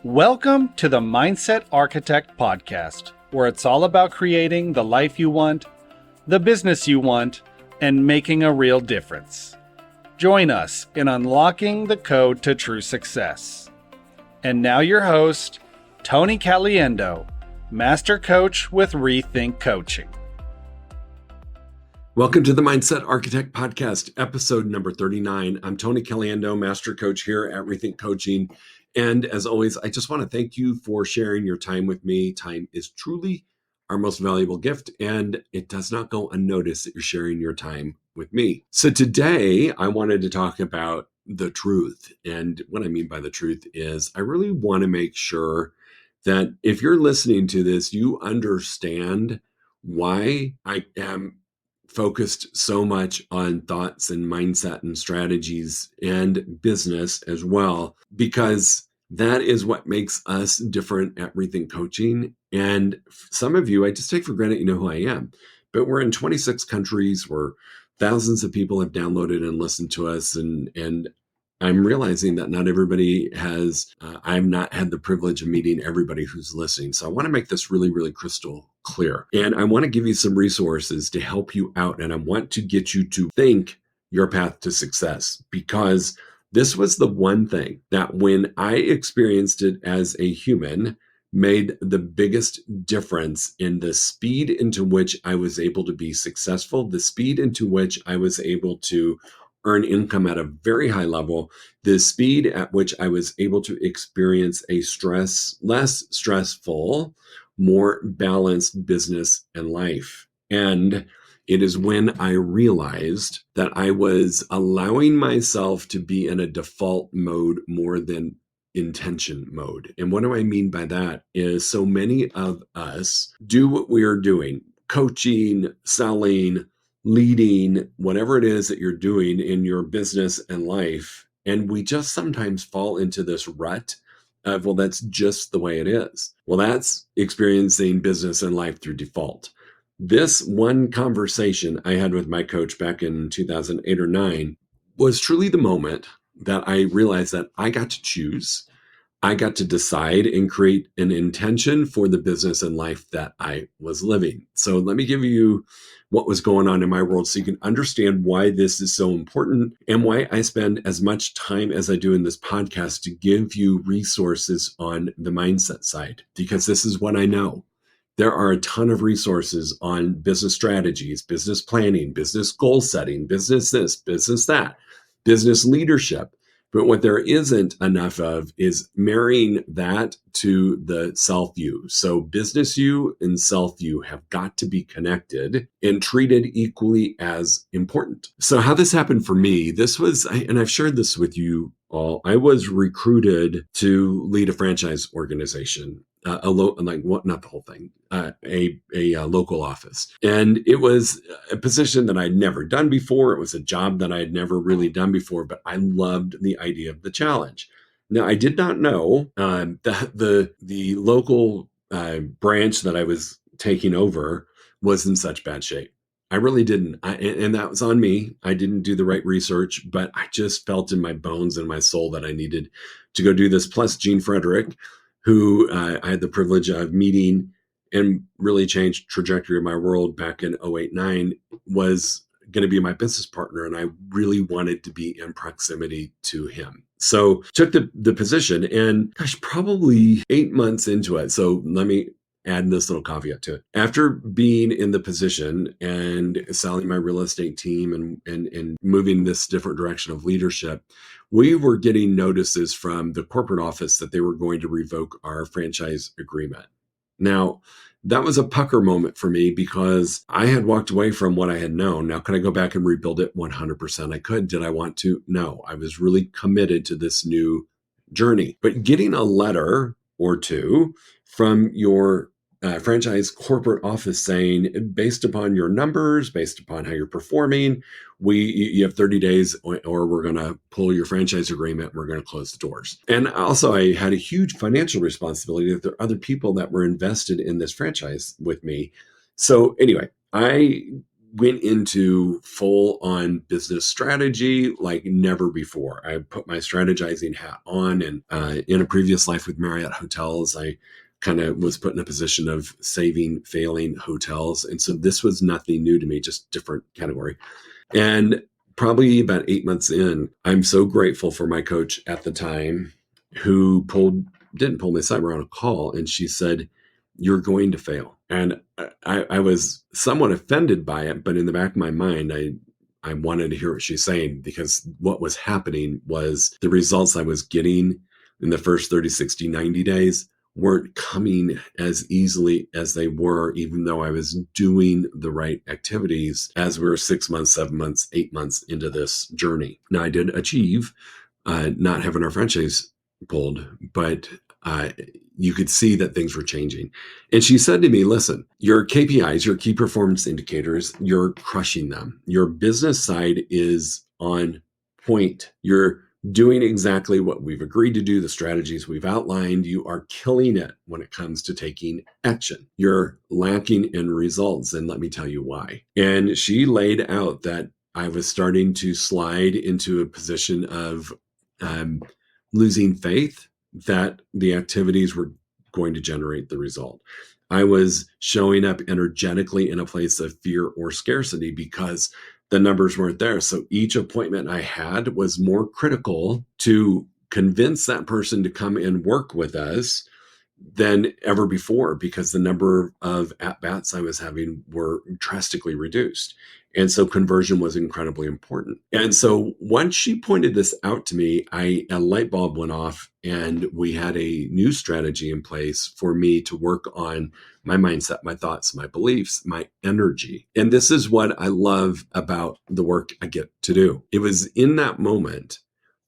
Welcome to the Mindset Architect Podcast, where it's all about creating the life you want, the business you want, and making a real difference. Join us in unlocking the code to true success. And now your host, Tony Caliendo, Master Coach with reTHINK Coaching. Welcome to the Mindset Architect Podcast, episode number 39. I'm Tony Caliendo, Master Coach here at reTHINK Coaching. And as always, I just want to thank you for sharing your time with me. Time is truly our most valuable gift, and it does not go unnoticed that you're sharing your time with me. So today, I wanted to talk about the truth. And what I mean by the truth is I really want to make sure that if you're listening to this, you understand why I am focused so much on thoughts and mindset and strategies and business as well, because that is what makes us different at reTHINK Coaching. And some of you, I just take for granted you know who I am, but we're in 26 countries where thousands of people have downloaded and listened to us. And I'm realizing that not everybody has, I've not had the privilege of meeting everybody who's listening. So I want to make this really, really crystal clear. And I want to give you some resources to help you out. And I want to get you to think your path to success, because this was the one thing that when I experienced it as a human made the biggest difference in the speed into which I was able to be successful, the speed into which I was able to earn income at a very high level, the speed at which I was able to experience a less stressful, more balanced business and life. And it is when I realized that I was allowing myself to be in a default mode more than intention mode. And what do I mean by that is so many of us do what we are doing, coaching, selling, leading, whatever it is that you're doing in your business and life. And we just sometimes fall into this rut of, well, that's just the way it is. Well, that's experiencing business and life through default. This one conversation I had with my coach back in 2008 or 9 was truly the moment that I realized that I got to choose. I got to decide and create an intention for the business and life that I was living. So let me give you what was going on in my world so you can understand why this is so important and why I spend as much time as I do in this podcast to give you resources on the mindset side, because this is what I know. There are a ton of resources on business strategies, business planning, business goal setting, business this, business that, business leadership. But what there isn't enough of is marrying that to the self you. So business you and self you have got to be connected and treated equally as important. So how this happened for me, this was, and I've shared this with you all, I was recruited to lead a franchise organization. Not the whole thing, a local office. And it was a position that I'd never done before. It was a job that I had never really done before, but I loved the idea of the challenge. Now, I did not know that the local branch that I was taking over was in such bad shape. I really didn't. And that was on me. I didn't do the right research, but I just felt in my bones and my soul that I needed to go do this. Plus, Gene Frederick, who I had the privilege of meeting and really changed trajectory of my world back in 2008-09, was going to be my business partner. And I really wanted to be in proximity to him. So took the position, and gosh, probably 8 months into it. So let me add this little caveat to it. After being in the position and selling my real estate team and moving this different direction of leadership, we were getting notices from the corporate office that they were going to revoke our franchise agreement. Now, that was a pucker moment for me because I had walked away from what I had known. Now, could I go back and rebuild it? 100% I could. Did I want to? No, I was really committed to this new journey. But getting a letter or two from your franchise corporate office saying, based upon your numbers, based upon how you're performing, you have 30 days or we're going to pull your franchise agreement. We're going to close the doors. And also I had a huge financial responsibility that there are other people that were invested in this franchise with me. So anyway, I went into full on business strategy like never before. I put my strategizing hat on, and in a previous life with Marriott Hotels, I kind of was put in a position of saving failing hotels. And so this was nothing new to me, just different category. And probably about 8 months in, I'm so grateful for my coach at the time who didn't pull me aside, we're on a call, and she said, "You're going to fail." And I was somewhat offended by it, but in the back of my mind, I wanted to hear what she's saying, because what was happening was the results I was getting in the first 30, 60, 90 days weren't coming as easily as they were, even though I was doing the right activities as we were 6 months, 7 months, 8 months into this journey. Now, I did achieve not having our franchise pulled, but you could see that things were changing. And she said to me, "Listen, your KPIs, your key performance indicators, you're crushing them. Your business side is on point. You're doing exactly what we've agreed to do, the strategies we've outlined. You are killing it when it comes to taking action. You're lacking in results, and let me tell you why." And she laid out that I was starting to slide into a position of losing faith that the activities were going to generate the result. I was showing up energetically in a place of fear or scarcity because the numbers weren't there. So each appointment I had was more critical to convince that person to come and work with us than ever before, because the number of at-bats I was having were drastically reduced. And so conversion was incredibly important. And so once she pointed this out to me, a light bulb went off, and we had a new strategy in place for me to work on my mindset, my thoughts, my beliefs, my energy. And this is what I love about the work I get to do. It was in that moment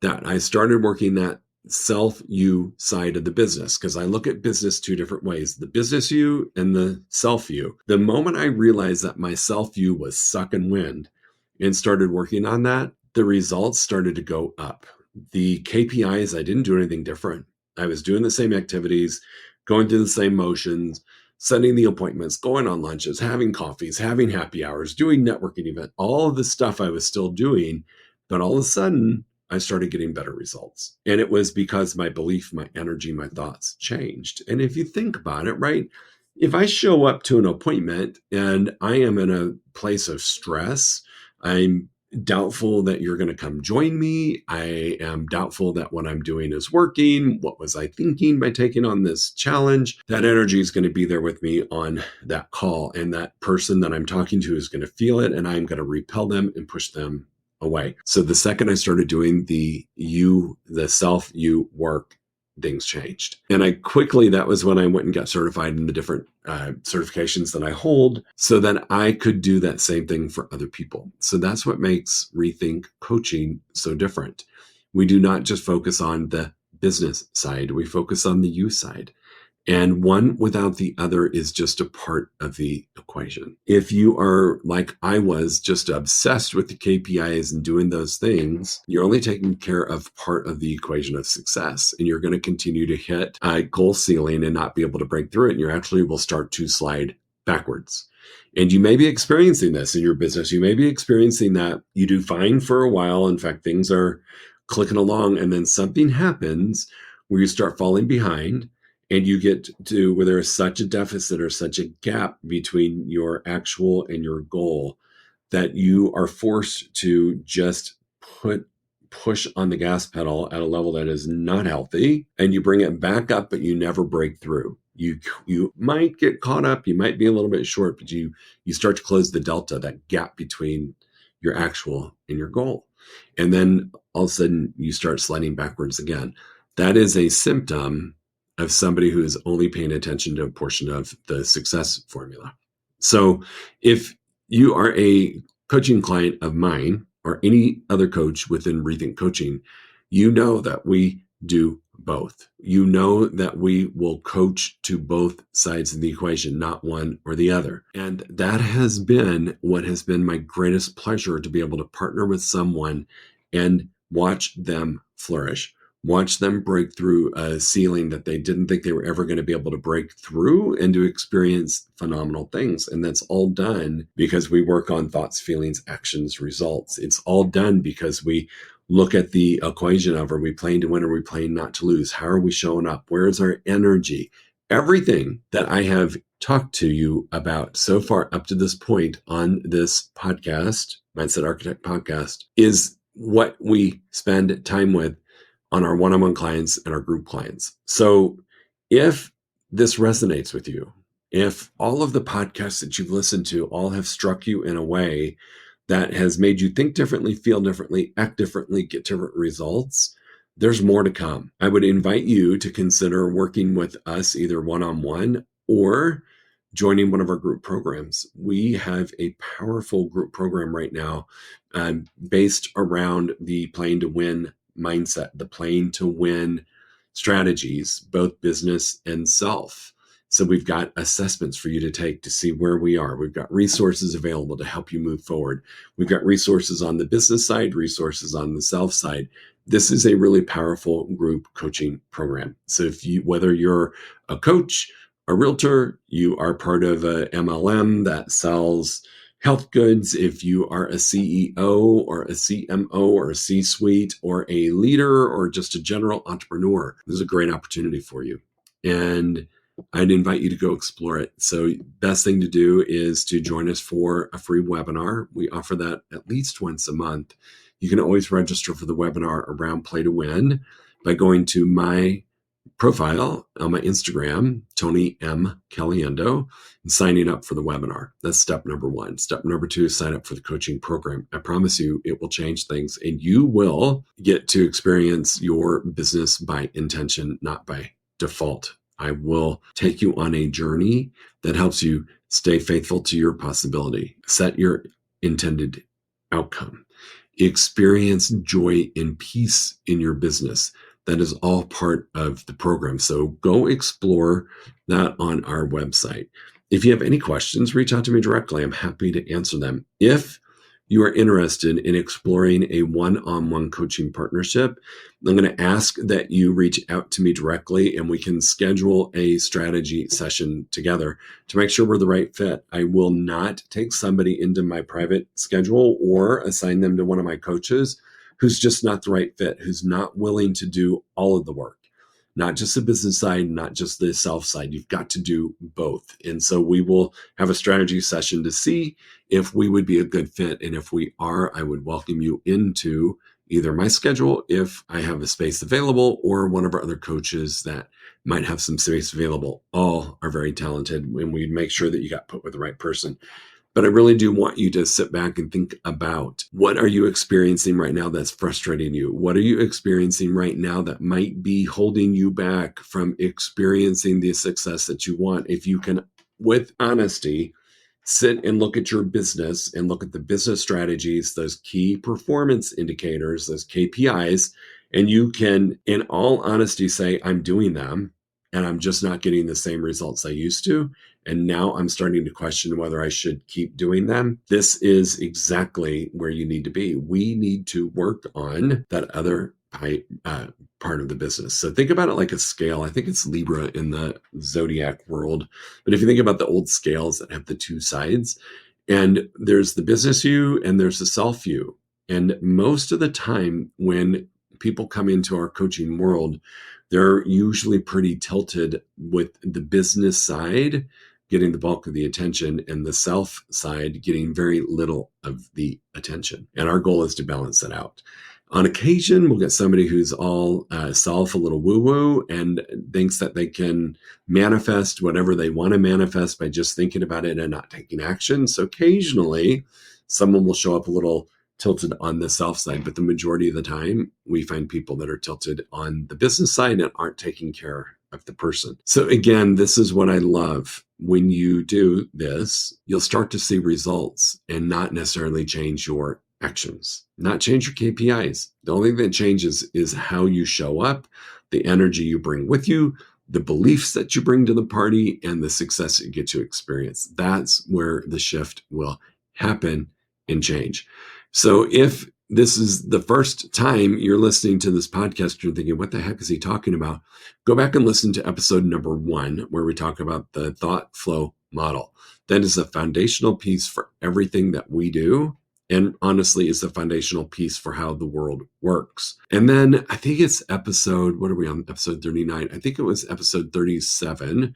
that I started working that self-you side of the business, because I look at business two different ways: the business you and the self-you. The moment I realized that my self-you was sucking wind and started working on that, the results started to go up. The KPIs, I didn't do anything different. I was doing the same activities, going through the same motions, setting the appointments, going on lunches, having coffees, having happy hours, doing networking event, all of the stuff I was still doing. But all of a sudden, I started getting better results. And it was because my belief, my energy, my thoughts changed. And if you think about it, right? If I show up to an appointment and I am in a place of stress, I'm doubtful that you're going to come join me. I am doubtful that what I'm doing is working. What was I thinking by taking on this challenge? That energy is going to be there with me on that call. And that person that I'm talking to is going to feel it, and I'm going to repel them and push them away. So the second I started doing the self-you work, things changed. And that was when I went and got certified in the different certifications that I hold, so that I could do that same thing for other people. So that's what makes reTHINK coaching so different. We do not just focus on the business side, we focus on the you side. And one without the other is just a part of the equation. If you are like I was, just obsessed with the KPIs and doing those things, you're only taking care of part of the equation of success. And you're going to continue to hit a goal ceiling and not be able to break through it. And you actually will start to slide backwards. And you may be experiencing this in your business. You may be experiencing that you do fine for a while. In fact, things are clicking along, and then something happens where you start falling behind. And you get to where there is such a deficit or such a gap between your actual and your goal that you are forced to just push on the gas pedal at a level that is not healthy. And you bring it back up, but you never break through. You might get caught up. You might be a little bit short, but you start to close the delta, that gap between your actual and your goal. And then all of a sudden you start sliding backwards again. That is a symptom of somebody who is only paying attention to a portion of the success formula. So if you are a coaching client of mine or any other coach within reTHINK Coaching, you know that we do both. You know that we will coach to both sides of the equation, not one or the other. And that has been what has been my greatest pleasure, to be able to partner with someone and watch them flourish, watch them break through a ceiling that they didn't think they were ever going to be able to break through, and to experience phenomenal things. And that's all done because we work on thoughts, feelings, actions, results. It's all done because we look at the equation of, are we playing to win? Are we playing not to lose? How are we showing up? Where's our energy? Everything that I have talked to you about so far up to this point on this podcast, Mindset Architect podcast, is what we spend time with on our one-on-one clients and our group clients. So if this resonates with you, if all of the podcasts that you've listened to all have struck you in a way that has made you think differently, feel differently, act differently, get different results, there's more to come. I would invite you to consider working with us either one-on-one or joining one of our group programs. We have a powerful group program right now based around the playing to win mindset, the playing to win strategies, both business and self. So we've got assessments for you to take to see where we are. We've got resources available to help you move forward. We've got resources on the business side, resources on the self side. This is a really powerful group coaching program. So whether you're a coach, a realtor, you are part of a MLM that sells health goods, if you are a CEO or a CMO or a C-suite or a leader or just a general entrepreneur, this is a great opportunity for you. And I'd invite you to go explore it. So best thing to do is to join us for a free webinar. We offer that at least once a month. You can always register for the webinar around Play to Win by going to my profile on my Instagram, Tony M. Caliendo, and signing up for the webinar. That's step number one. Step number two is sign up for the coaching program. I promise you it will change things, and you will get to experience your business by intention, not by default. I will take you on a journey that helps you stay faithful to your possibility, set your intended outcome, experience joy and peace in your business. That is all part of the program. So go explore that on our website. If you have any questions, reach out to me directly. I'm happy to answer them. If you are interested in exploring a one-on-one coaching partnership, I'm going to ask that you reach out to me directly and we can schedule a strategy session together to make sure we're the right fit. I will not take somebody into my private schedule or assign them to one of my coaches who's just not the right fit, who's not willing to do all of the work, not just the business side, not just the self side. You've got to do both. And so we will have a strategy session to see if we would be a good fit. And if we are, I would welcome you into either my schedule if I have a space available, or one of our other coaches that might have some space available. All are very talented, and we make sure that you got put with the right person. But I really do want you to sit back and think about, what are you experiencing right now that's frustrating you? What are you experiencing right now that might be holding you back from experiencing the success that you want? If you can, with honesty, sit and look at your business and look at the business strategies, those key performance indicators, those KPIs, and you can, in all honesty, say, I'm doing them and I'm just not getting the same results I used to. And now I'm starting to question whether I should keep doing them. This is exactly where you need to be. We need to work on that other part of the business. So think about it like a scale. I think it's Libra in the zodiac world. But if you think about the old scales that have the two sides, and there's the business you and there's the self you. And most of the time when people come into our coaching world, they're usually pretty tilted with the business side getting the bulk of the attention and the self side getting very little of the attention. And our goal is to balance that out. On occasion, we'll get somebody who's all self, a little woo-woo, and thinks that they can manifest whatever they want to manifest by just thinking about it and not taking action. So occasionally, someone will show up a little tilted on the self side, but the majority of the time, we find people that are tilted on the business side and aren't taking care of the person. So again, this is what I love. When you do this, you'll start to see results and not necessarily change your actions, not change your KPIs. The only thing that changes is how you show up, the energy you bring with you, the beliefs that you bring to the party, and the success you get to experience. That's where the shift will happen and change. So if this is the first time you're listening to this podcast, you're thinking, what the heck is he talking about? Go back and listen to episode number 1, where we talk about the thought flow model. That is a foundational piece for everything that we do. And honestly, is the foundational piece for how the world works. And then I think it's what are we on? Episode 39. I think it was episode 37.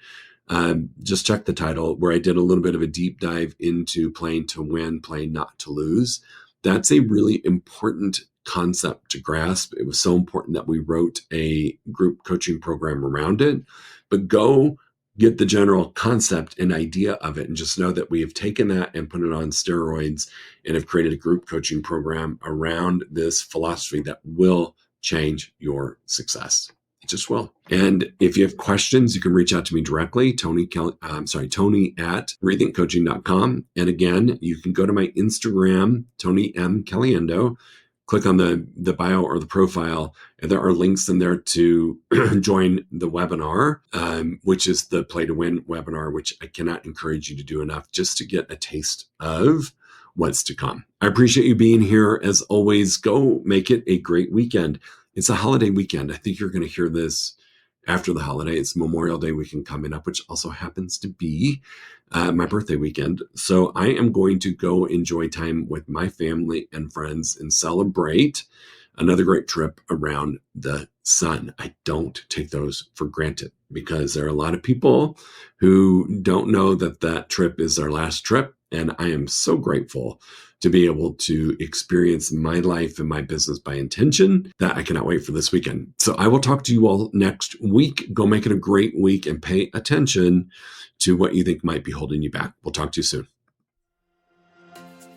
Just check the title, where I did a little bit of a deep dive into playing to win, playing not to lose. That's a really important concept to grasp. It was so important that we wrote a group coaching program around it. But go get the general concept and idea of it, and just know that we have taken that and put it on steroids and have created a group coaching program around this philosophy that will change your success. It just will. And if you have questions, you can reach out to me directly, Tony at rethinkcoaching.com. And again, you can go to my Instagram, Tony M. Caliendo, click on the bio or the profile, and there are links in there to join the webinar, which is the Play to Win webinar, which I cannot encourage you to do enough, just to get a taste of what's to come. I appreciate you being here. As always, go make it a great weekend. It's a holiday weekend. I think you're going to hear this after the holiday. It's Memorial Day weekend coming up, which also happens to be my birthday weekend. So I am going to go enjoy time with my family and friends and celebrate another great trip around the sun. I don't take those for granted, because there are a lot of people who don't know that that trip is their last trip. And I am so grateful to be able to experience my life and my business by intention that I cannot wait for this weekend. So I will talk to you all next week. Go make it a great week and pay attention to what you think might be holding you back. We'll talk to you soon.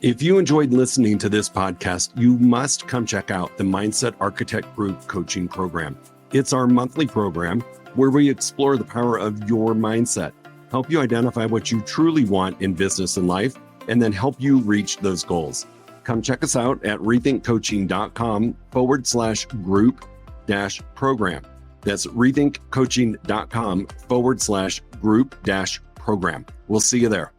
If you enjoyed listening to this podcast, you must come check out the Mindset Architect Group Coaching Program. It's our monthly program where we explore the power of your mindset, help you identify what you truly want in business and life, and then help you reach those goals. Come check us out at rethinkcoaching.com/group-program. That's rethinkcoaching.com/group-program. We'll see you there.